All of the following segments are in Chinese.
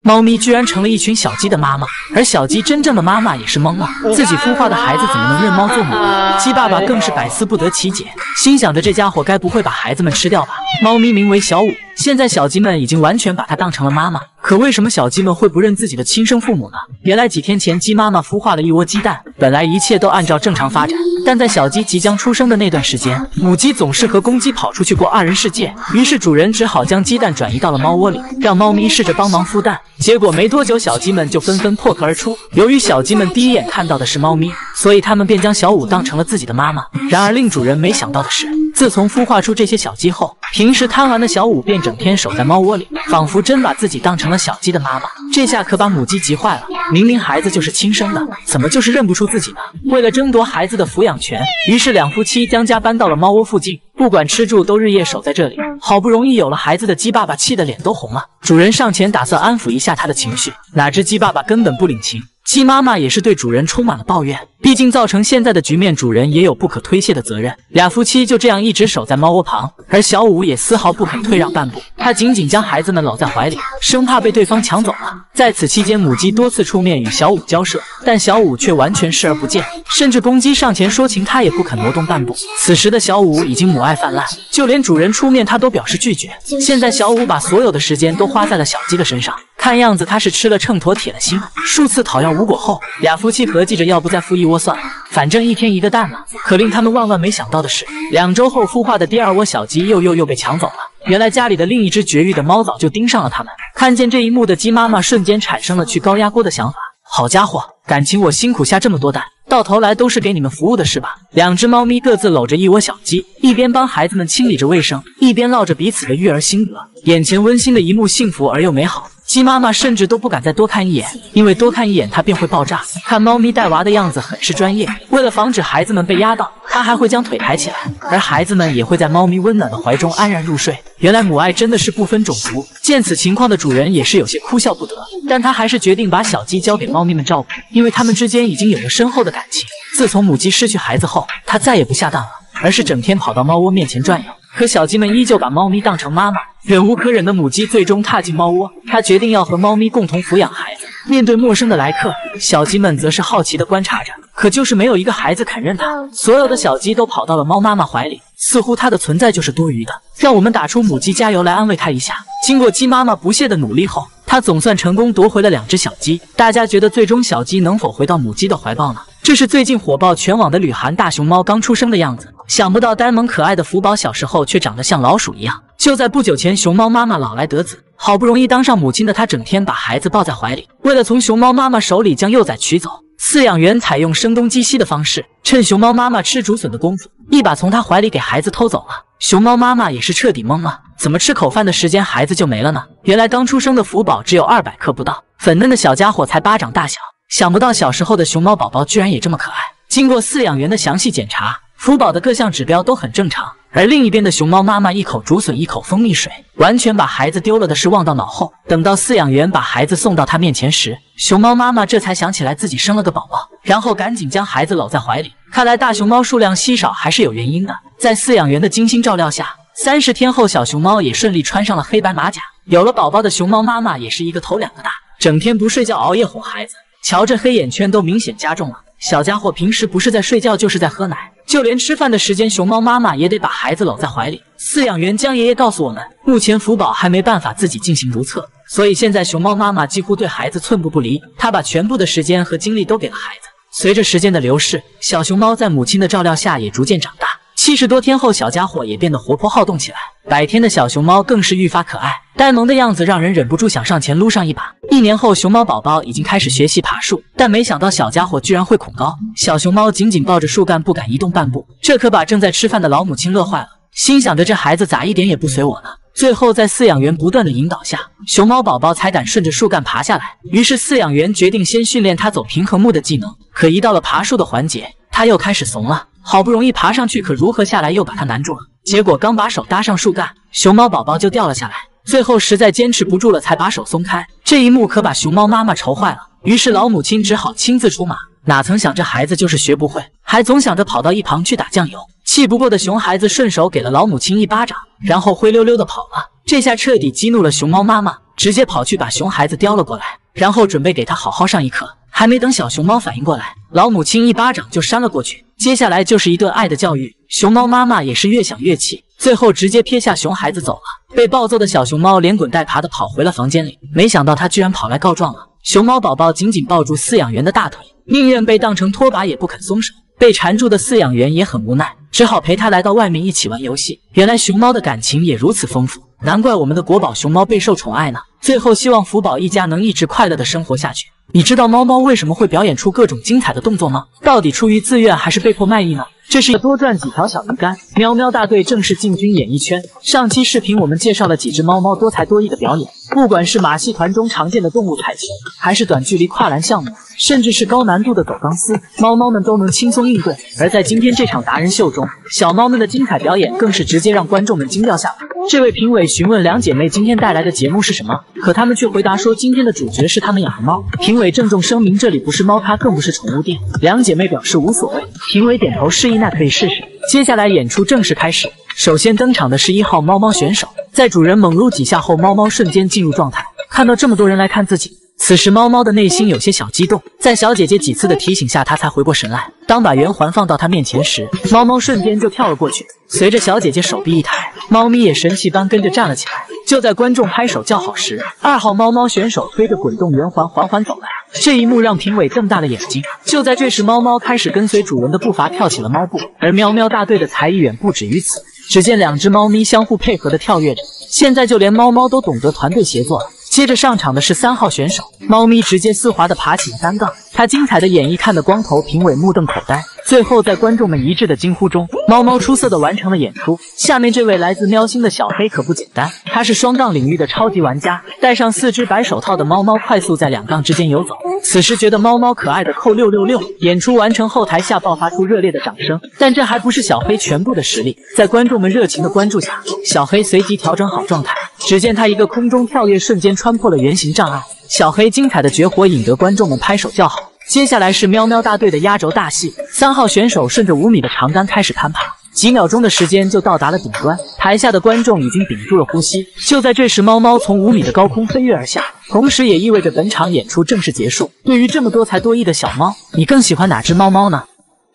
猫咪居然成了一群小鸡的妈妈，而小鸡真正的妈妈也是懵了，自己孵化的孩子怎么能认猫做母呢？鸡爸爸更是百思不得其解，心想着这家伙该不会把孩子们吃掉吧？猫咪名为小五，现在小鸡们已经完全把它当成了妈妈，可为什么小鸡们会不认自己的亲生父母呢？原来几天前鸡妈妈孵化了一窝鸡蛋，本来一切都按照正常发展，但在小鸡即将出生的那段时间，母鸡总是和公鸡跑出去过二人世界，于是主人只好将鸡蛋转移到了猫窝里，让猫咪试着帮忙孵蛋。结果没多久，小鸡们就纷纷破壳而出。由于小鸡们第一眼看到的是猫咪，所以他们便将小五当成了自己的妈妈。然而令主人没想到的是，自从孵化出这些小鸡后，平时贪玩的小五便整天守在猫窝里，仿佛真把自己当成了小鸡的妈妈。这下可把母鸡急坏了，明明孩子就是亲生的，怎么就是认不出自己呢？为了争夺孩子的抚养权，于是两夫妻将家搬到了猫窝附近，不管吃住都日夜守在这里。好不容易有了孩子的鸡爸爸气得脸都红了，主人上前打算安抚一下他的情绪，哪知鸡爸爸根本不领情。鸡妈妈也是对主人充满了抱怨，毕竟造成现在的局面，主人也有不可推卸的责任。俩夫妻就这样一直守在猫窝旁，而小五也丝毫不肯退让半步，他紧紧将孩子们搂在怀里，生怕被对方抢走了。在此期间，母鸡多次出面与小五交涉，但小五却完全视而不见，甚至公鸡上前说情，他也不肯挪动半步。此时的小五已经母爱泛滥，就连主人出面他都表示拒绝。现在小五把所有的时间都花在了小鸡的身上，看样子他是吃了秤砣铁了心。数次讨要无果后，俩夫妻合计着要不再孵一窝算了，反正一天一个蛋了。可令他们万万没想到的是，2周后孵化的第2窝小鸡又被抢走了。原来家里的另一只绝育的猫早就盯上了他们。看见这一幕的鸡妈妈瞬间产生了去高压锅的想法。好家伙，感情我辛苦下这么多蛋，到头来都是给你们服务的是吧？2只猫咪各自搂着一窝小鸡，一边帮孩子们清理着卫生，一边唠着彼此的育儿心得。眼前温馨的一幕幸福而又美好，鸡妈妈甚至都不敢再多看一眼，因为多看一眼它便会爆炸。看猫咪带娃的样子很是专业，为了防止孩子们被压到，它还会将腿抬起来，而孩子们也会在猫咪温暖的怀中安然入睡。原来母爱真的是不分种族。见此情况的主人也是有些哭笑不得，但他还是决定把小鸡交给猫咪们照顾，因为他们之间已经有了深厚的感情。自从母鸡失去孩子后，它再也不下蛋了，而是整天跑到猫窝面前转悠。可小鸡们依旧把猫咪当成妈妈，忍无可忍的母鸡最终踏进猫窝，它决定要和猫咪共同抚养孩子。面对陌生的来客，小鸡们则是好奇地观察着，可就是没有一个孩子肯认它。所有的小鸡都跑到了猫妈妈怀里，似乎它的存在就是多余的。让我们打出母鸡加油来安慰它一下。经过鸡妈妈不懈的努力后，它总算成功夺回了2只小鸡。大家觉得最终小鸡能否回到母鸡的怀抱呢？这是最近火爆全网的旅韩大熊猫刚出生的样子，想不到呆萌可爱的福宝小时候却长得像老鼠一样。就在不久前，熊猫妈妈老来得子，好不容易当上母亲的她整天把孩子抱在怀里。为了从熊猫妈妈手里将幼崽取走，饲养员采用声东击西的方式，趁熊猫妈妈吃竹笋的功夫，一把从她怀里给孩子偷走了。熊猫妈妈也是彻底懵了，怎么吃口饭的时间孩子就没了呢？原来刚出生的福宝只有200克不到，粉嫩的小家伙才巴掌大小，想不到小时候的熊猫宝宝居然也这么可爱。经过饲养员的详细检查，福宝的各项指标都很正常，而另一边的熊猫妈妈一口竹笋一口蜂蜜水，完全把孩子丢了的事忘到脑后。等到饲养员把孩子送到她面前时，熊猫妈妈这才想起来自己生了个宝宝，然后赶紧将孩子搂在怀里。看来大熊猫数量稀少还是有原因的。在饲养员的精心照料下，30天后小熊猫也顺利穿上了黑白马甲。有了宝宝的熊猫妈妈也是一个头2个大，整天不睡觉熬夜哄孩子，瞧这黑眼圈都明显加重了。小家伙平时不是在睡觉就是在喝奶，就连吃饭的时间熊猫妈妈也得把孩子搂在怀里。饲养员江爷爷告诉我们，目前福宝还没办法自己进行如厕，所以现在熊猫妈妈几乎对孩子寸步不离，她把全部的时间和精力都给了孩子。随着时间的流逝，小熊猫在母亲的照料下也逐渐长大。70多天后，小家伙也变得活泼好动起来，白天的小熊猫更是愈发可爱，呆萌的样子让人忍不住想上前撸上一把。1年后，熊猫宝宝已经开始学习爬树，但没想到小家伙居然会恐高，小熊猫紧紧抱着树干不敢移动半步，这可把正在吃饭的老母亲乐坏了，心想着这孩子咋一点也不随我呢？最后在饲养员不断的引导下，熊猫宝宝才敢顺着树干爬下来。于是饲养员决定先训练它走平衡木的技能，可一到了爬树的环节，它又开始怂了，好不容易爬上去，可如何下来又把它难住了。结果刚把手搭上树干，熊猫宝宝就掉了下来，最后实在坚持不住了才把手松开。这一幕可把熊猫妈妈愁坏了，于是老母亲只好亲自出马。哪曾想这孩子就是学不会，还总想着跑到一旁去打酱油。气不过的熊孩子顺手给了老母亲一巴掌，然后灰溜溜的跑了。这下彻底激怒了熊猫妈妈，直接跑去把熊孩子叼了过来，然后准备给他好好上一课。还没等小熊猫反应过来，老母亲一巴掌就扇了过去。接下来就是一顿爱的教育，熊猫妈妈也是越想越气，最后直接撇下熊孩子走了。被暴揍的小熊猫连滚带爬的跑回了房间里，没想到他居然跑来告状了。熊猫宝宝紧紧抱住饲养员的大腿，宁愿被当成拖把也不肯松手。被缠住的饲养员也很无奈，只好陪他来到外面一起玩游戏。原来熊猫的感情也如此丰富，难怪我们的国宝熊猫备受宠爱呢。最后希望福宝一家能一直快乐的生活下去。你知道猫猫为什么会表演出各种精彩的动作吗？到底出于自愿还是被迫卖艺呢？这是多赚几条小鱼干。喵喵大队正式进军演艺圈。上期视频我们介绍了几只猫猫多才多艺的表演，不管是马戏团中常见的动物彩球，还是短距离跨栏项目，甚至是高难度的走钢丝，猫猫们都能轻松应对。而在今天这场达人秀中，小猫们的精彩表演更是直接让观众们惊掉下巴。这位评委询问两姐妹今天带来的节目是什么，可她们却回答说今天的主角是她们养的猫。评委郑重声明，这里不是猫咖，更不是宠物店。两姐妹表示无所谓。评委点头示意，那可以试试。接下来演出正式开始。首先登场的是1号猫猫选手，在主人猛撸几下后，猫猫瞬间进入状态。看到这么多人来看自己，此时猫猫的内心有些小激动，在小姐姐几次的提醒下，它才回过神来。当把圆环放到它面前时，猫猫瞬间就跳了过去。随着小姐姐手臂一抬，猫咪也神奇般跟着站了起来。就在观众拍手叫好时，2号猫猫选手推着滚动圆环缓缓走来，这一幕让评委瞪大了眼睛。就在这时，猫猫开始跟随主人的步伐跳起了猫步，而喵喵大队的才艺远不止于此。只见2只猫咪相互配合的跳跃着，现在就连猫猫都懂得团队协作了。接着上场的是3号选手，猫咪直接丝滑的爬起了单杠，它精彩的演绎看得光头评委目瞪口呆。最后在观众们一致的惊呼中，猫猫出色的完成了演出。下面这位来自喵星的小黑可不简单，他是双杠领域的超级玩家，戴上4只白手套的猫猫快速在2杠之间游走。此时觉得猫猫可爱的扣666，演出完成后台下爆发出热烈的掌声。但这还不是小黑全部的实力，在观众们热情的关注下，小黑随即调整好状态，只见他一个空中跳跃，瞬间穿破了圆形障碍。小黑精彩的绝活引得观众们拍手叫好。接下来是喵喵大队的压轴大戏，3号选手顺着5米的长杆开始攀爬，几秒钟的时间就到达了顶端，台下的观众已经屏住了呼吸。就在这时，猫猫从5米的高空飞跃而下，同时也意味着本场演出正式结束。对于这么多才多艺的小猫，你更喜欢哪只猫猫呢？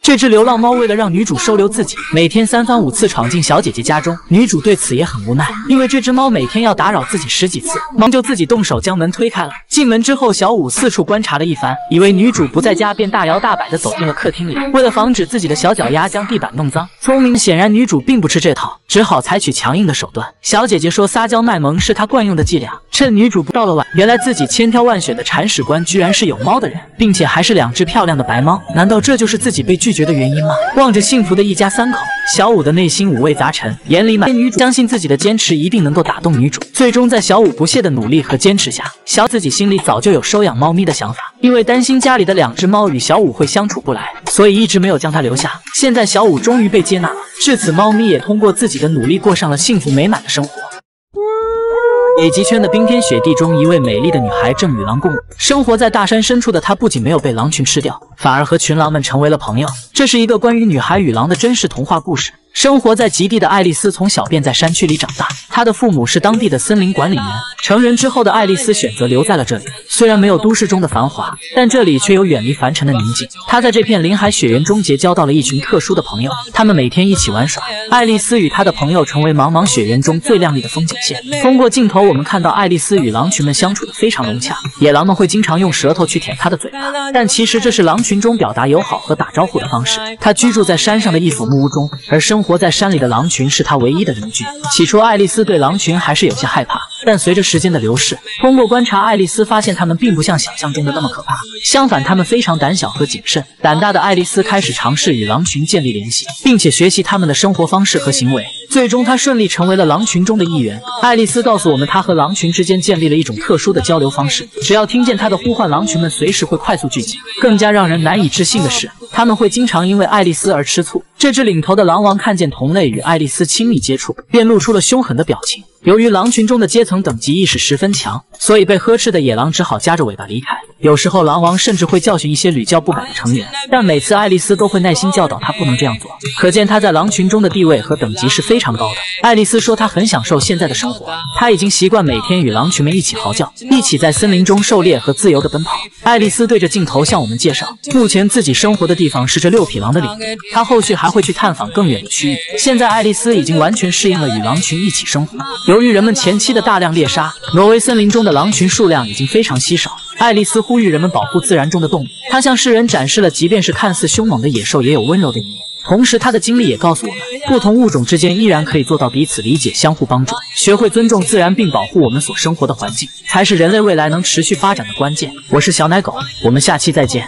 这只流浪猫为了让女主收留自己，每天3番5次闯进小姐姐家中。女主对此也很无奈，因为这只猫每天要打扰自己10几次，猫就自己动手将门推开了。进门之后，小五四处观察了一番，以为女主不在家，便大摇大摆地走进了客厅里。为了防止自己的小脚丫将地板弄脏，聪明显然女主并不吃这套，只好采取强硬的手段。小姐姐说撒娇卖萌是她惯用的伎俩，趁女主不到了晚，原来自己千挑万选的铲屎官居然是有猫的人，并且还是2只漂亮的白猫。难道这就是自己被拒绝的原因吗？望着幸福的一家3口，小五的内心五味杂陈，眼里满女主相信自己的坚持一定能够打动女主。最终在小五不懈的努力和坚持下，小自己心里早就有收养猫咪的想法，因为担心家里的2只猫与小五会相处不来，所以一直没有将它留下。现在小五终于被接纳，至此猫咪也通过自己的努力过上了幸福美满的生活。北极圈的冰天雪地中，一位美丽的女孩正与狼共舞。生活在大山深处的她，不仅没有被狼群吃掉，反而和群狼们成为了朋友。这是一个关于女孩与狼的真实童话故事。生活在极地的爱丽丝从小便在山区里长大，她的父母是当地的森林管理员。成人之后的爱丽丝选择留在了这里，虽然没有都市中的繁华，但这里却有远离凡尘的宁静。她在这片林海雪原中结交到了一群特殊的朋友，他们每天一起玩耍。爱丽丝与她的朋友成为茫茫雪原中最亮丽的风景线。通过镜头，我们看到爱丽丝与狼群们相处得非常融洽，野狼们会经常用舌头去舔她的嘴巴，但其实这是狼群中表达友好和打招呼的方式。她居住在山上的一所木屋中，而生活在山里的狼群是她唯一的邻居。起初爱丽丝对狼群还是有些害怕，但随着时间的流逝，通过观察，爱丽丝发现它们并不像想象中的那么可怕，相反，它们非常胆小和谨慎。胆大的爱丽丝开始尝试与狼群建立联系，并且学习它们的生活方式和行为，最终她顺利成为了狼群中的一员。爱丽丝告诉我们，她和狼群之间建立了一种特殊的交流方式，只要听见她的呼唤，狼群们随时会快速聚集。更加让人难以置信的是，他们会经常因为爱丽丝而吃醋。这只领头的狼王看见同类与爱丽丝亲密接触，便露出了凶狠的表情，由于狼群中的阶层等级意识十分强，所以被呵斥的野狼只好夹着尾巴离开。有时候狼王甚至会教训一些屡教不改的成员，但每次爱丽丝都会耐心教导他不能这样做，可见他在狼群中的地位和等级是非常高的。爱丽丝说她很享受现在的生活，她已经习惯每天与狼群们一起嚎叫，一起在森林中狩猎和自由的奔跑。爱丽丝对着镜头向我们介绍，目前自己生活的地方是这6匹狼的领地，她后续还会去探访更远的区域。现在爱丽丝已经完全适应了与狼群一起生活。由于人们前期的大量猎杀，挪威森林中的狼群数量已经非常稀少。爱丽丝呼吁人们保护自然中的动物，她向世人展示了即便是看似凶猛的野兽也有温柔的一面。同时，她的经历也告诉我们，不同物种之间依然可以做到彼此理解、相互帮助，学会尊重自然并保护我们所生活的环境，才是人类未来能持续发展的关键。我是小奶狗，我们下期再见。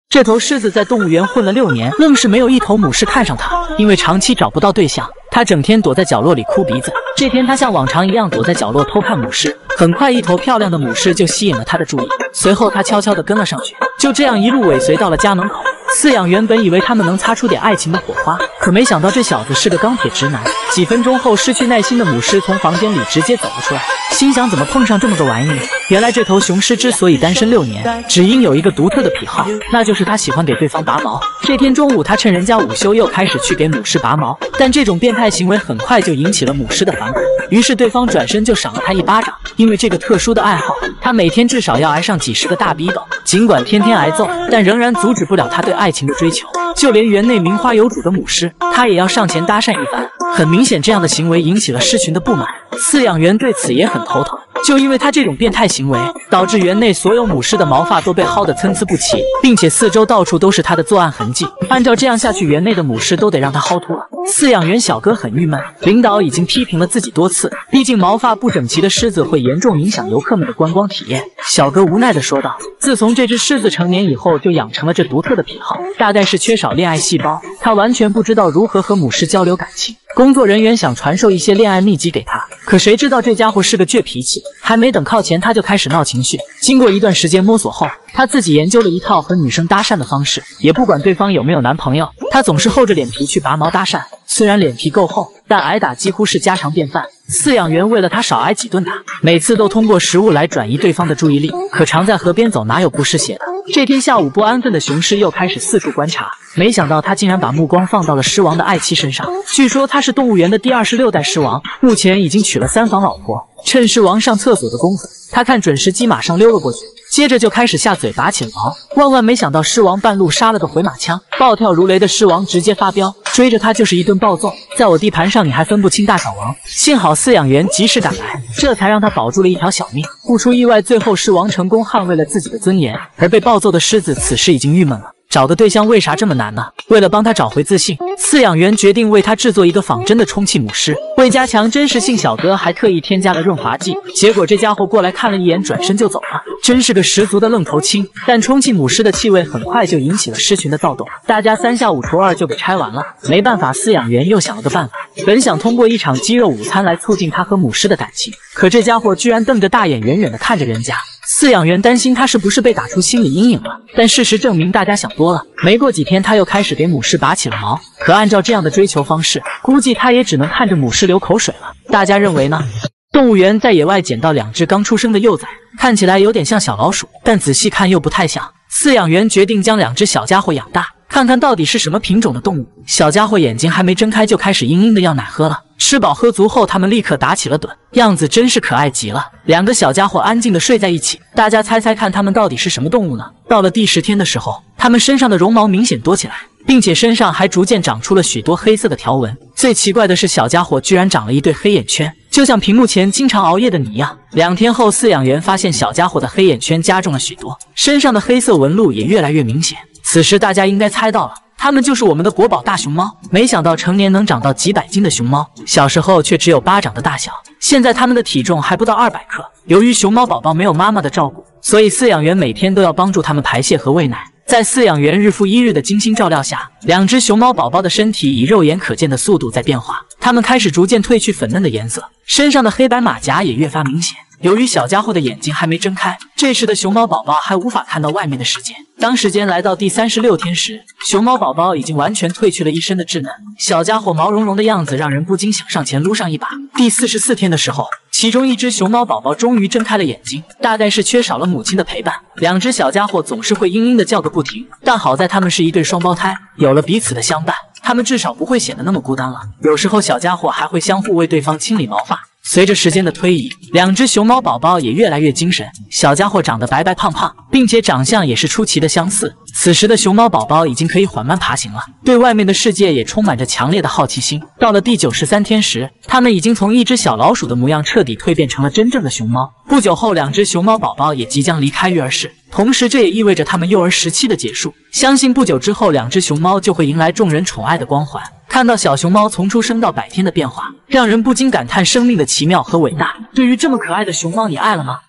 这头狮子在动物园混了6年，愣是没有一头母狮看上它，因为长期找不到对象，它整天躲在角落里哭鼻子。这天，它像往常一样躲在角落偷看母狮，很快一头漂亮的母狮就吸引了它的注意，随后它悄悄地跟了上去，就这样一路尾随到了家门口。饲养员本以为他们能擦出点爱情的火花，可没想到这小子是个钢铁直男。几分钟后，失去耐心的母狮从房间里直接走了出来，心想怎么碰上这么个玩意呢？原来这头雄狮之所以单身6年，只因有一个独特的癖好，那就是他喜欢给对方拔毛。这天中午，他趁人家午休又开始去给母狮拔毛，但这种变态行为很快就引起了母狮的反感，于是对方转身就赏了他一巴掌。因为这个特殊的爱好，他每天至少要挨上几10个大逼斗。尽管天天挨揍，但仍然阻止不了他对爱情的追求。就连园内名花有主的母狮，他也要上前搭讪一番。很明显，这样的行为引起了狮群的不满，饲养员对此也很头疼。就因为他这种变态行为，导致园内所有母狮的毛发都被薅得参差不齐，并且四周到处都是他的作案痕迹。按照这样下去，园内的母狮都得让他薅秃了。饲养员小哥很郁闷，领导已经批评了自己多次，毕竟毛发不整齐的狮子会严重影响游客们的观光体验。小哥无奈地说道：“自从这只狮子成年以后，就养成了这独特的癖好，大概是缺少恋爱细胞，他完全不知道如何和母狮交流感情。”工作人员想传授一些恋爱秘籍给他，可谁知道这家伙是个倔脾气，还没等靠前他就开始闹情绪。经过一段时间摸索后，他自己研究了一套和女生搭讪的方式，也不管对方有没有男朋友，他总是厚着脸皮去拔毛搭讪。虽然脸皮够厚，但挨打几乎是家常便饭。饲养员为了他少挨几顿打，每次都通过食物来转移对方的注意力。可常在河边走，哪有不湿鞋的？这天下午，不安分的雄狮又开始四处观察，没想到他竟然把目光放到了狮王的爱妻身上。据说他是动物园的第26代狮王，目前已经娶了3房老婆。趁狮王上厕所的功夫，他看准时机马上溜了过去，接着就开始下嘴拔起了毛。万万没想到，狮王半路杀了个回马枪，暴跳如雷的狮王直接发飙，追着他就是一顿暴揍。在我地盘上你还分不清大小王，幸好饲养员及时赶来，这才让他保住了一条小命。不出意外，最后狮王成功捍卫了自己的尊严，而被暴揍的狮子此时已经郁闷了。找个对象为啥这么难呢？为了帮他找回自信，饲养员决定为他制作一个仿真的充气母狮。为加强真实性，小哥还特意添加了润滑剂。结果这家伙过来看了一眼，转身就走了，真是个十足的愣头青。但充气母狮的气味很快就引起了狮群的躁动，大家3下5除2就给拆完了。没办法，饲养员又想了个办法，本想通过一场鸡肉午餐来促进他和母狮的感情，可这家伙居然瞪着大眼远远地看着人家。饲养员担心他是不是被打出心理阴影了，但事实证明大家想多了。没过几天，他又开始给母狮拔起了毛，可按照这样的追求方式，估计他也只能看着母狮流口水了。大家认为呢？动物园在野外捡到2只刚出生的幼崽，看起来有点像小老鼠，但仔细看又不太像。饲养员决定将2只小家伙养大，看看到底是什么品种的动物。小家伙眼睛还没睁开就开始嘤嘤的要奶喝了。吃饱喝足后，他们立刻打起了盹，样子真是可爱极了。2个小家伙安静地睡在一起，大家猜猜看，他们到底是什么动物呢？到了第10天的时候，他们身上的绒毛明显多起来，并且身上还逐渐长出了许多黑色的条纹。最奇怪的是，小家伙居然长了一对黑眼圈，就像屏幕前经常熬夜的你一样。2天后，饲养员发现小家伙的黑眼圈加重了许多，身上的黑色纹路也越来越明显。此时大家应该猜到了，它们就是我们的国宝大熊猫。没想到成年能长到几百斤的熊猫，小时候却只有巴掌的大小，现在它们的体重还不到200克。由于熊猫宝宝没有妈妈的照顾，所以饲养员每天都要帮助它们排泄和喂奶。在饲养员日复一日的精心照料下，2只熊猫宝宝的身体以肉眼可见的速度在变化，它们开始逐渐褪去粉嫩的颜色，身上的黑白马甲也越发明显。由于小家伙的眼睛还没睁开，这时的熊猫宝宝还无法看到外面的世界，当时间来到第36天时，熊猫宝宝已经完全褪去了一身的稚嫩，小家伙毛茸茸的样子让人不禁想上前撸上一把。第44天的时候，其中一只熊猫宝宝终于睁开了眼睛，大概是缺少了母亲的陪伴，两只小家伙总是会嘤嘤的叫个不停。但好在他们是一对双胞胎，有了彼此的相伴，他们至少不会显得那么孤单了。有时候小家伙还会相互为对方清理毛发。随着时间的推移，两只熊猫宝宝也越来越精神。小家伙长得白白胖胖，并且长相也是出奇的相似。此时的熊猫宝宝已经可以缓慢爬行了，对外面的世界也充满着强烈的好奇心。到了第93天时，它们已经从一只小老鼠的模样彻底蜕变成了真正的熊猫。不久后，两只熊猫宝宝也即将离开育儿室，同时这也意味着它们幼儿时期的结束。相信不久之后，两只熊猫就会迎来众人宠爱的光环。看到小熊猫从出生到100天的变化，让人不禁感叹生命的奇妙和伟大。对于这么可爱的熊猫，你爱了吗？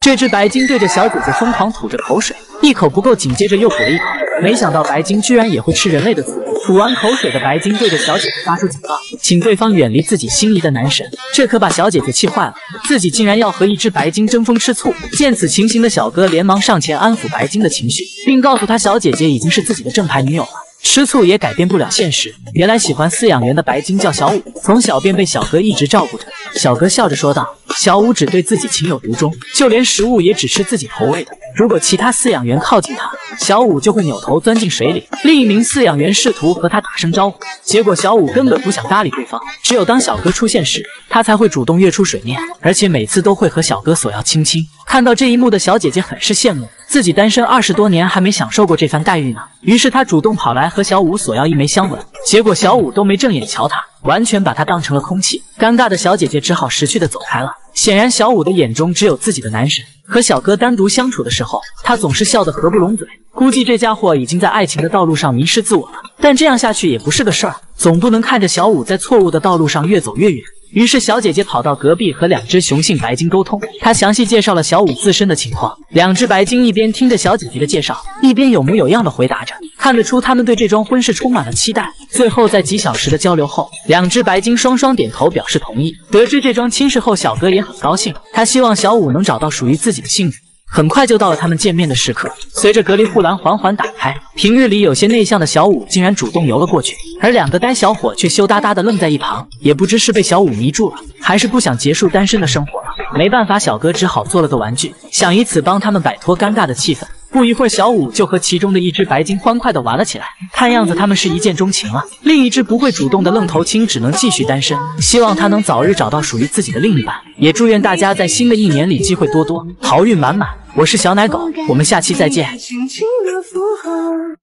这只白鲸对着小姐姐疯狂吐着口水，一口不够，紧接着又吐了一口。没想到白鲸居然也会吃人类的醋。吐完口水的白鲸对着小姐姐发出警告，请对方远离自己心仪的男神。这可把小姐姐气坏了，自己竟然要和一只白鲸争风吃醋。见此情形的小哥连忙上前安抚白鲸的情绪，并告诉她小姐姐已经是自己的正牌女友了。吃醋也改变不了现实。原来喜欢饲养员的白鲸叫小五，从小便被小哥一直照顾着。小哥笑着说道：“小五只对自己情有独钟，就连食物也只吃自己投喂的。如果其他饲养员靠近他，小五就会扭头钻进水里。”另一名饲养员试图和他打声招呼，结果小五根本不想搭理对方。只有当小哥出现时，他才会主动跃出水面，而且每次都会和小哥索要亲亲。看到这一幕的小姐姐很是羡慕，自己单身20多年还没享受过这番待遇呢。于是她主动跑来和小五索要一枚香吻，结果小五都没正眼瞧她，完全把她当成了空气。尴尬的小姐姐只好识趣的走开了。显然小五的眼中只有自己的男神，和小哥单独相处的时候，他总是笑得合不拢嘴。估计这家伙已经在爱情的道路上迷失自我了，但这样下去也不是个事儿，总不能看着小五在错误的道路上越走越远。于是小姐姐跑到隔壁和两只雄性白鲸沟通，她详细介绍了小五自身的情况。两只白鲸一边听着小姐姐的介绍，一边有模有样的回答着，看得出他们对这桩婚事充满了期待。最后在几小时的交流后，两只白鲸双双点头表示同意。得知这桩亲事后，小哥也很高兴，他希望小五能找到属于自己的幸福。很快就到了他们见面的时刻，随着隔离护栏缓缓打开，平日里有些内向的小五竟然主动游了过去，而两个呆小伙却羞答答的愣在一旁，也不知是被小五迷住了，还是不想结束单身的生活了。没办法，小哥只好做了个玩具，想以此帮他们摆脱尴尬的气氛。不一会儿，小五就和其中的一只白鲸欢快地玩了起来，看样子他们是一见钟情了。另一只不会主动的愣头青只能继续单身，希望他能早日找到属于自己的另一半，也祝愿大家在新的一年里机会多多，好运满满。我是小奶狗，我们下期再见。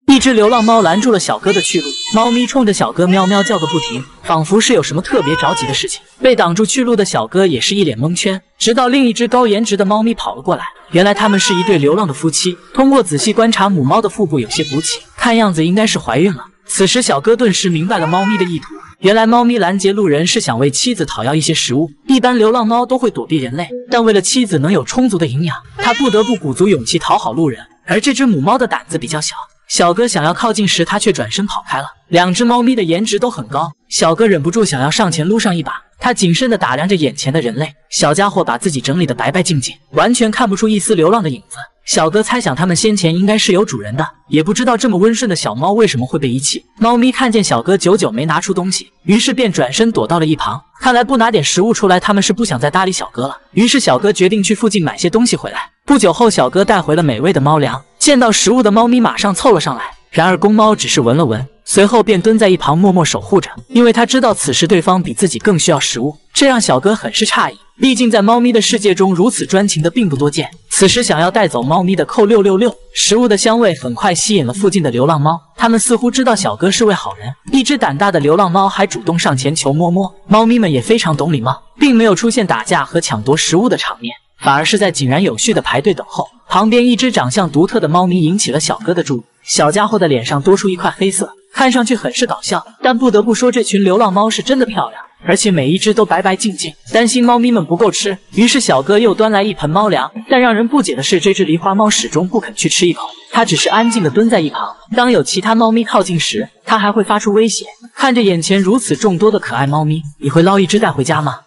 一只流浪猫拦住了小哥的去路，猫咪冲着小哥喵喵叫个不停，仿佛是有什么特别着急的事情。被挡住去路的小哥也是一脸蒙圈，直到另一只高颜值的猫咪跑了过来。原来他们是一对流浪的夫妻，通过仔细观察，母猫的腹部有些鼓起，看样子应该是怀孕了。此时小哥顿时明白了猫咪的意图，原来猫咪拦截路人是想为妻子讨要一些食物。一般流浪猫都会躲避人类，但为了妻子能有充足的营养，它不得不鼓足勇气讨好路人。而这只母猫的胆子比较小，小哥想要靠近时，它却转身跑开了。两只猫咪的颜值都很高，小哥忍不住想要上前撸上一把。他谨慎地打量着眼前的人类，小家伙把自己整理得白白净净，完全看不出一丝流浪的影子。小哥猜想他们先前应该是有主人的，也不知道这么温顺的小猫为什么会被遗弃。猫咪看见小哥久久没拿出东西，于是便转身躲到了一旁。看来不拿点食物出来，他们是不想再搭理小哥了。于是小哥决定去附近买些东西回来。不久后，小哥带回了美味的猫粮，见到食物的猫咪马上凑了上来。然而公猫只是闻了闻，随后便蹲在一旁默默守护着，因为他知道此时对方比自己更需要食物，这让小哥很是诧异。毕竟在猫咪的世界中，如此专情的并不多见。此时想要带走猫咪的扣666，食物的香味很快吸引了附近的流浪猫，它们似乎知道小哥是位好人。一只胆大的流浪猫还主动上前求摸摸，猫咪们也非常懂礼貌，并没有出现打架和抢夺食物的场面，反而是在井然有序的排队等候。旁边一只长相独特的猫咪引起了小哥的注意，小家伙的脸上多出一块黑色，看上去很是搞笑，但不得不说这群流浪猫是真的漂亮，而且每一只都白白净净。担心猫咪们不够吃，于是小哥又端来一盆猫粮，但让人不解的是，这只狸花猫始终不肯去吃一口，它只是安静地蹲在一旁。当有其他猫咪靠近时，它还会发出威胁。看着眼前如此众多的可爱猫咪，你会捞一只带回家吗？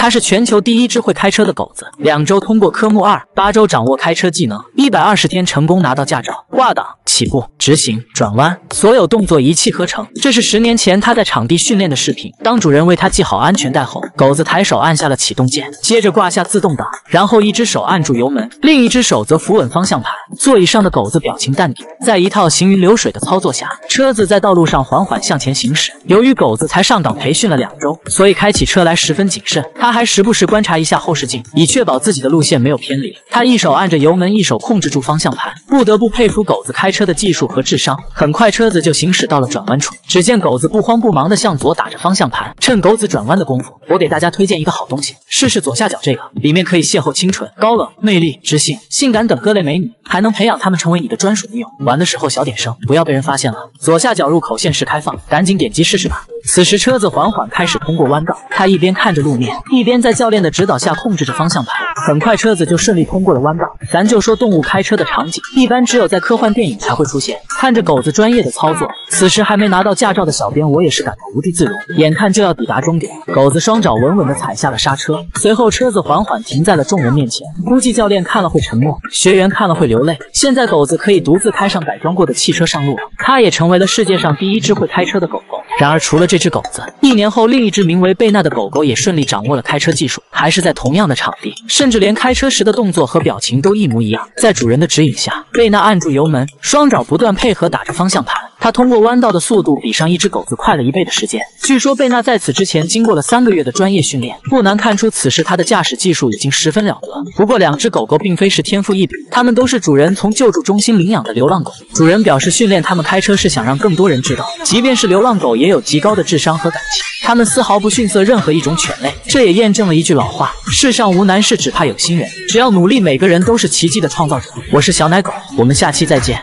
它是全球第一只会开车的狗子，2周通过科目2， 8周掌握开车技能，120天成功拿到驾照，挂档、起步、直行、转弯，所有动作一气呵成。这是10年前他在场地训练的视频。当主人为他系好安全带后，狗子抬手按下了启动键，接着挂下自动挡，然后一只手按住油门，另一只手则扶稳方向盘。座椅上的狗子表情淡定，在一套行云流水的操作下，车子在道路上缓缓向前行驶。由于狗子才上岗培训了2周，所以开起车来十分谨慎。他还时不时观察一下后视镜，以确保自己的路线没有偏离。他一手按着油门，一手控制住方向盘，不得不佩服狗子开车的技术和智商。很快车子就行驶到了转弯处，只见狗子不慌不忙地向左打着方向盘。趁狗子转弯的功夫，我给大家推荐一个好东西，试试左下角这个，里面可以邂逅清纯、高冷、魅力、知性、性感等各类美女，还能培养她们成为你的专属女友。玩的时候小点声，不要被人发现了。左下角入口限时开放，赶紧点击试试吧。此时车子缓缓开始通过弯道，他一边看着路面，一边在教练的指导下控制着方向盘。很快车子就顺利通过了弯道。咱就说动物开车的场景，一般只有在科幻电影才会出现。看着狗子专业的操作，此时还没拿到驾照的小编我也是感到无地自容。眼看就要抵达终点，狗子双爪稳稳地踩下了刹车，随后车子缓缓停在了众人面前。估计教练看了会沉默，学员看了会流泪。现在狗子可以独自开上改装过的汽车上路了，它也成为了世界上第一只会开车的狗狗。然而除了这只狗子，1年后另一只名为贝娜的狗狗也顺利掌握了开车技术，还是在同样的场地，甚至连开车时的动作和表情都一模一样。在主人的指引下，贝娜按住油门，双爪不断配合打着方向盘。她通过弯道的速度比上一只狗子快了1倍的时间。据说贝娜在此之前经过了3个月的专业训练，不难看出此时她的驾驶技术已经十分了得。不过2只狗狗并非是天赋异禀，它们都是主人从救助中心领养的流浪狗。主人表示训练它们开车是想让更多人知道，即便是流浪狗也有极高的智商和感情，它们丝毫不逊色任何一种犬类。这也验证了一句老话，世上无难事，只怕有心人。只要努力，每个人都是奇迹的创造者。我是小奶狗，我们下期再见。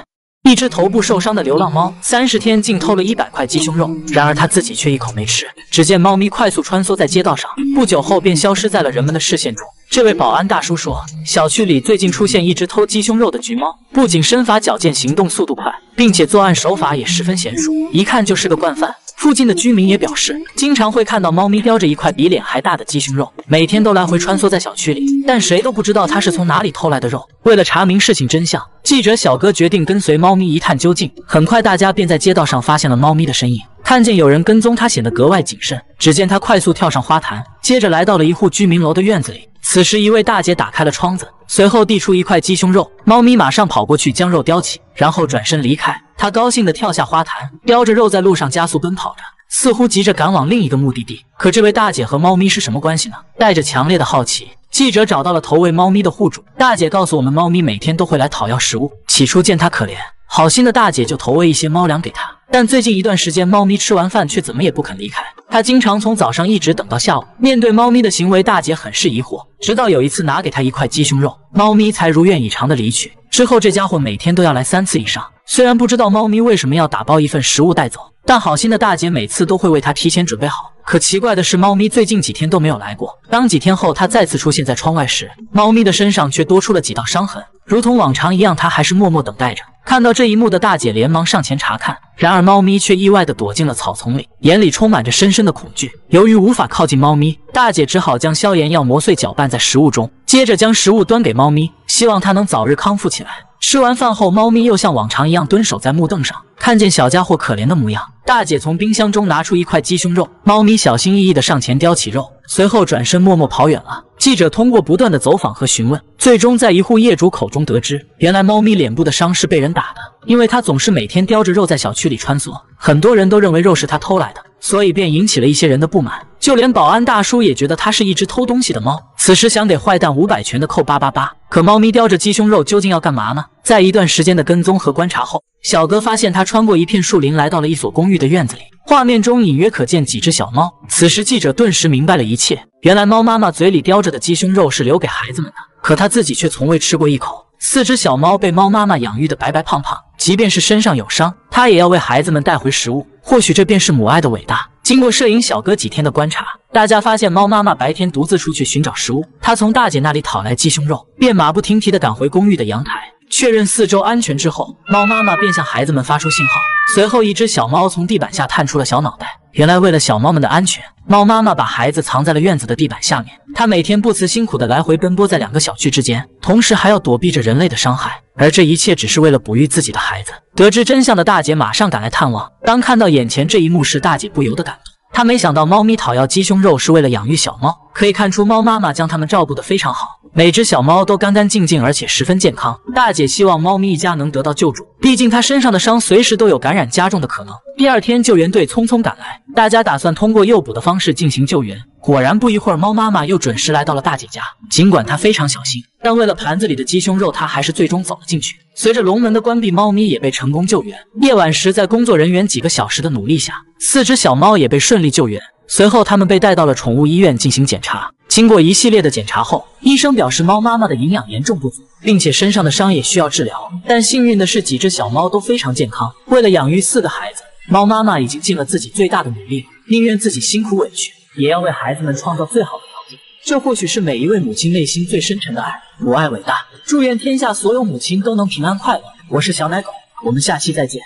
一只头部受伤的流浪猫，30天竟偷了100块鸡胸肉，然而它自己却一口没吃。只见猫咪快速穿梭在街道上，不久后便消失在了人们的视线中。这位保安大叔说，小区里最近出现一只偷鸡胸肉的橘猫，不仅身法矫健，行动速度快，并且作案手法也十分娴熟，一看就是个惯犯。附近的居民也表示，经常会看到猫咪叼着一块比脸还大的鸡胸肉，每天都来回穿梭在小区里，但谁都不知道它是从哪里偷来的肉。为了查明事情真相，记者小哥决定跟随猫咪一探究竟。很快大家便在街道上发现了猫咪的身影，看见有人跟踪它，显得格外谨慎。只见它快速跳上花坛，接着来到了一户居民楼的院子里。此时一位大姐打开了窗子，随后递出一块鸡胸肉，猫咪马上跑过去将肉叼起，然后转身离开。它高兴地跳下花坛，叼着肉在路上加速奔跑着，似乎急着赶往另一个目的地。可这位大姐和猫咪是什么关系呢？带着强烈的好奇，记者找到了投喂猫咪的户主。大姐告诉我们，猫咪每天都会来讨要食物。起初见它可怜，好心的大姐就投喂一些猫粮给它，但最近一段时间，猫咪吃完饭却怎么也不肯离开。她经常从早上一直等到下午。面对猫咪的行为，大姐很是疑惑，直到有一次拿给她一块鸡胸肉，猫咪才如愿以偿的离去。之后这家伙每天都要来3次以上。虽然不知道猫咪为什么要打包一份食物带走，但好心的大姐每次都会为它提前准备好。可奇怪的是，猫咪最近几天都没有来过。当几天后它再次出现在窗外时，猫咪的身上却多出了几道伤痕，如同往常一样，它还是默默等待着。看到这一幕的大姐连忙上前查看，然而猫咪却意外地躲进了草丛里，眼里充满着深深的恐惧。由于无法靠近猫咪，大姐只好将消炎药磨碎搅拌在食物中，接着将食物端给猫咪，希望它能早日康复起来。吃完饭后，猫咪又像往常一样蹲守在木凳上，看见小家伙可怜的模样，大姐从冰箱中拿出一块鸡胸肉，猫咪小心翼翼地上前叼起肉，随后转身默默跑远了。记者通过不断的走访和询问，最终在一户业主口中得知，原来猫咪脸部的伤是被人打的，因为它总是每天叼着肉在小区里穿梭，很多人都认为肉是它偷来的，所以便引起了一些人的不满。就连保安大叔也觉得它是一只偷东西的猫，此时想给坏蛋500拳的扣888。可猫咪叼着鸡胸肉究竟要干嘛呢？在一段时间的跟踪和观察后，小哥发现它穿过一片树林，来到了一所公寓的院子里，画面中隐约可见几只小猫。此时记者顿时明白了一切，原来猫妈妈嘴里叼着的鸡胸肉是留给孩子们的，可她自己却从未吃过一口。4只小猫被猫妈妈养育的白白胖胖，即便是身上有伤，她也要为孩子们带回食物。或许这便是母爱的伟大。经过摄影小哥几天的观察，大家发现猫妈妈白天独自出去寻找食物，她从大姐那里讨来鸡胸肉，便马不停蹄地赶回公寓的阳台，确认4周安全之后，猫妈妈便向孩子们发出信号。随后一只小猫从地板下探出了小脑袋，原来为了小猫们的安全，猫妈妈把孩子藏在了院子的地板下面。她每天不辞辛苦地来回奔波在2个小区之间，同时还要躲避着人类的伤害。而这一切只是为了哺育自己的孩子。得知真相的大姐马上赶来探望。当看到眼前这一幕时，大姐不由得感动。她没想到猫咪讨要鸡胸肉是为了养育小猫，可以看出猫妈妈将它们照顾得非常好，每只小猫都干干净净，而且十分健康。大姐希望猫咪一家能得到救助，毕竟它身上的伤随时都有感染加重的可能。第二天，救援队匆匆赶来，大家打算通过诱捕的方式进行救援。果然，不一会儿，猫妈妈又准时来到了大姐家。尽管她非常小心，但为了盘子里的鸡胸肉，她还是最终走了进去。随着笼门的关闭，猫咪也被成功救援。夜晚时，在工作人员几个小时的努力下，4只小猫也被顺利救援。随后，它们被带到了宠物医院进行检查。经过一系列的检查后，医生表示猫妈妈的营养严重不足，并且身上的伤也需要治疗。但幸运的是，几只小猫都非常健康。为了养育4个孩子，猫妈妈已经尽了自己最大的努力，宁愿自己辛苦委屈，也要为孩子们创造最好的条件。这或许是每一位母亲内心最深沉的爱。母爱伟大，祝愿天下所有母亲都能平安快乐。我是小奶狗，我们下期再见。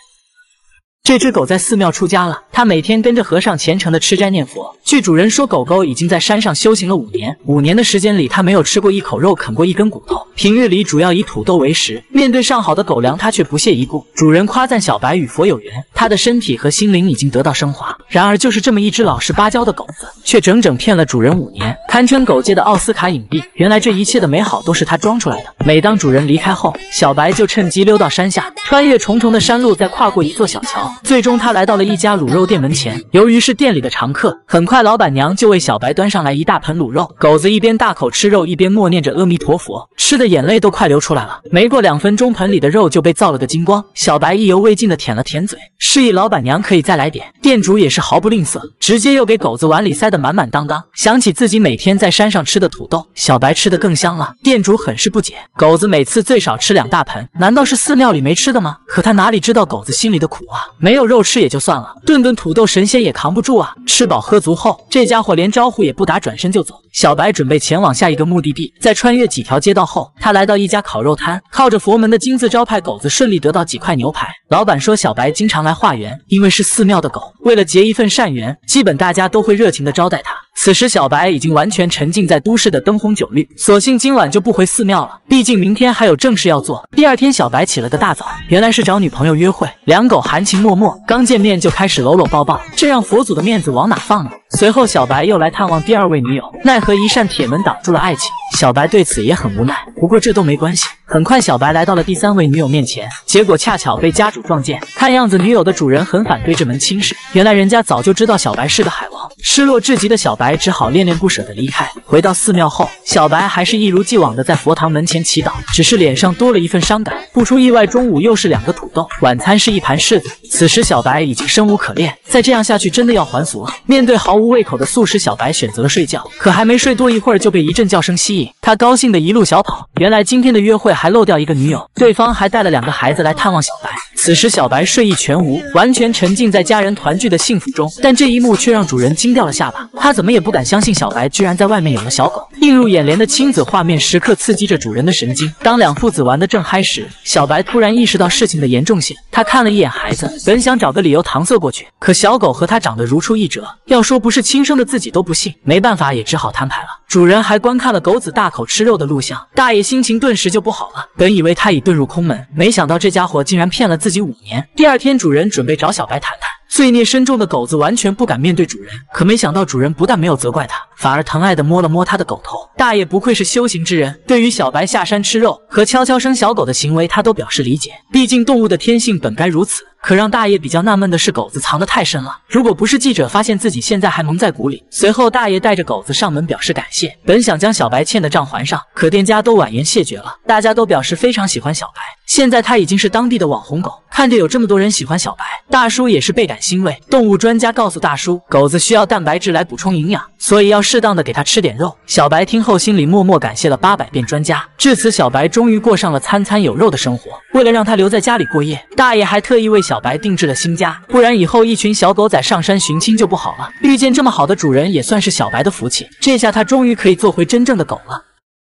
这只狗在寺庙出家了，它每天跟着和尚虔诚的吃斋念佛。据主人说，狗狗已经在山上修行了5年，5年的时间里，它没有吃过一口肉，啃过一根骨头，平日里主要以土豆为食。面对上好的狗粮，它却不屑一顾。主人夸赞小白与佛有缘，它的身体和心灵已经得到升华。然而，就是这么一只老实巴交的狗子，却整整骗了主人5年，堪称狗界的奥斯卡影帝。原来这一切的美好都是它装出来的。每当主人离开后，小白就趁机溜到山下，穿越重重的山路，再跨过一座小桥。最终，他来到了一家卤肉店门前。由于是店里的常客，很快老板娘就为小白端上来一大盆卤肉。狗子一边大口吃肉，一边默念着阿弥陀佛，吃的眼泪都快流出来了。没过2分钟，盆里的肉就被造了个精光。小白意犹未尽的舔了舔嘴，示意老板娘可以再来点。店主也是毫不吝啬，直接又给狗子碗里塞得满满当当。想起自己每天在山上吃的土豆，小白吃得更香了。店主很是不解，狗子每次最少吃2大盆，难道是寺庙里没吃的吗？可他哪里知道狗子心里的苦啊！没有肉吃也就算了，顿顿土豆神仙也扛不住啊！吃饱喝足后，这家伙连招呼也不打，转身就走。小白准备前往下一个目的地，在穿越几条街道后，他来到一家烤肉摊，靠着佛门的金字招牌，狗子顺利得到几块牛排。老板说，小白经常来化缘，因为是寺庙的狗，为了结一份善缘，基本大家都会热情的招待他。此时小白已经完全沉浸在都市的灯红酒绿，索性今晚就不回寺庙了，毕竟明天还有正事要做。第二天，小白起了个大早，原来是找女朋友约会。两狗含情脉脉，刚见面就开始搂搂抱抱，这让佛祖的面子往哪放呢？随后小白又来探望第2位女友，奈何一扇铁门挡住了爱情。小白对此也很无奈，不过这都没关系。很快小白来到了第3位女友面前，结果恰巧被家主撞见。看样子女友的主人很反对这门亲事，原来人家早就知道小白是个海王。失落至极的小白只好恋恋不舍地离开。回到寺庙后，小白还是一如既往的在佛堂门前祈祷，只是脸上多了一份伤感。不出意外，中午又是2个土豆，晚餐是1盘柿子。此时小白已经生无可恋，再这样下去真的要还俗了。面对毫无胃口的素食，小白选择了睡觉，可还没睡多一会儿就被一阵叫声吸引，他高兴的一路小跑。原来今天的约会还漏掉一个女友，对方还带了2个孩子来探望小白。此时小白睡意全无，完全沉浸在家人团聚的幸福中，但这一幕却让主人惊掉了下巴。他怎么也不敢相信小白居然在外面有了小狗，映入眼帘的亲子画面时刻刺激着主人的神经。当2父子玩得正嗨时，小白突然意识到事情的严重性。他看了一眼孩子，本想找个理由搪塞过去，可小狗和他长得如出一辙，要说不是亲生的自己都不信。没办法，也只好摊牌了。主人还观看了狗子大口吃肉的录像，大爷心情顿时就不好了。本以为他已遁入空门，没想到这家伙竟然骗了自己5年。第2天，主人准备找小白谈谈。罪孽深重的狗子完全不敢面对主人，可没想到主人不但没有责怪他，反而疼爱地摸了摸他的狗头。大爷不愧是修行之人，对于小白下山吃肉和悄悄生小狗的行为，他都表示理解。毕竟动物的天性本该如此。可让大爷比较纳闷的是，狗子藏得太深了。如果不是记者发现自己现在还蒙在鼓里，随后大爷带着狗子上门表示感谢，本想将小白欠的账还上，可店家都婉言谢绝了。大家都表示非常喜欢小白，现在他已经是当地的网红狗。看着有这么多人喜欢小白，大叔也是倍感欣慰。动物专家告诉大叔，狗子需要蛋白质来补充营养，所以要适当的给他吃点肉。小白听后心里默默感谢了800遍专家。至此，小白终于过上了餐餐有肉的生活。为了让他留在家里过夜，大爷还特意为小白定制了新家，不然以后一群小狗仔上山寻亲就不好了。遇见这么好的主人也算是小白的福气，这下他终于可以做回真正的狗了。